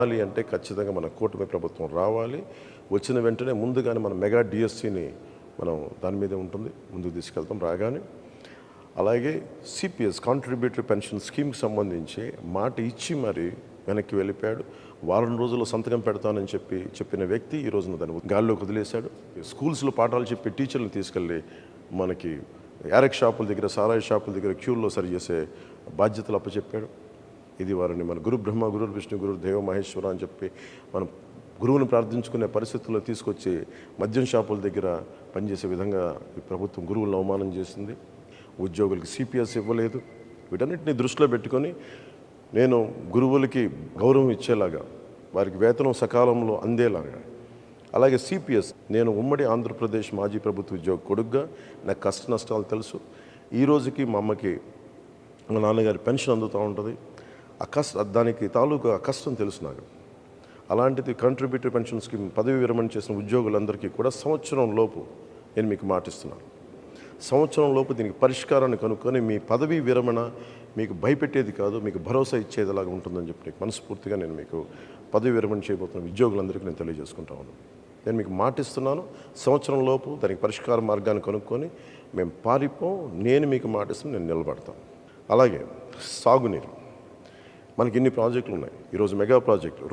అంటే ఖచ్చితంగా మన కూటమి ప్రభుత్వం రావాలి. వచ్చిన వెంటనే ముందుగానే మన మెగా డిఎస్సిని మనం దాని మీదే ఉంటుంది, ముందుకు తీసుకెళ్తాం రాగానే. అలాగే సిపిఎస్ కాంట్రిబ్యూటరీ పెన్షన్ స్కీమ్కి సంబంధించి మాట ఇచ్చి మరి వెనక్కి వెళ్ళిపోయాడు. వారం రోజుల్లో సంతకం పెడతానని చెప్పిన వ్యక్తి ఈ రోజున దాన్ని గాల్లోకి వదిలేశాడు. స్కూల్స్లో పాఠాలు చెప్పి టీచర్లను తీసుకెళ్ళి మనకి యారెక్ షాపుల దగ్గర, సారాయి షాపుల దగ్గర క్యూల్లో సరి చేసే బాధ్యతలు అప్పచెప్పాడు. ఇది వారిని మన గురు బ్రహ్మ, గురు విష్ణు, గురు దేవ మహేశ్వర అని చెప్పి మనం గురువుని ప్రార్థించుకునే పరిస్థితుల్లో తీసుకొచ్చి మద్యం షాపుల దగ్గర పనిచేసే విధంగా ఈ ప్రభుత్వం గురువులను అవమానం చేసింది. ఉద్యోగులకి సిపిఎస్ ఇవ్వలేదు. వీటన్నిటిని దృష్టిలో పెట్టుకొని నేను గురువులకి గౌరవం ఇచ్చేలాగా, వారికి వేతనం సకాలంలో అందేలాగా, అలాగే సిపిఎస్ నేను ఉమ్మడి ఆంధ్రప్రదేశ్ మాజీ ప్రభుత్వ ఉద్యోగ కొడుగ్గా నాకు కష్ట నష్టాలు తెలుసు. ఈ రోజుకి మా అమ్మకి మా నాన్నగారి పెన్షన్ అందుతూ ఉంటుంది. దానికి తాలూకా కష్టం తెలుసు నాకు. అలాంటిది కాంట్రిబ్యూటరీ పెన్షన్ స్కీమ్ పదవి విరమణ చేసిన ఉద్యోగులందరికీ కూడా సంవత్సరం లోపు నేను మీకు మాటిస్తున్నాను. సంవత్సరం లోపు దీనికి పరిష్కారాన్ని కనుక్కొని మీ పదవీ విరమణ మీకు భయపెట్టేది కాదు, మీకు భరోసా ఇచ్చేదిలాగా ఉంటుందని చెప్పి మనస్ఫూర్తిగా నేను మీకు పదవి విరమణ చేయబోతున్న ఉద్యోగులందరికీ నేను తెలియజేసుకుంటా ఉన్నాను. నేను మీకు మాటిస్తున్నాను, సంవత్సరం లోపు దానికి పరిష్కార మార్గాన్ని కనుక్కొని మేము పారిపోం. నేను మీకు మాటిస్తాను, నేను నిలబడతాను. అలాగే సాగునీరు, మనకి ఇన్ని ప్రాజెక్టులు ఉన్నాయి. ఈరోజు మెగా ప్రాజెక్టు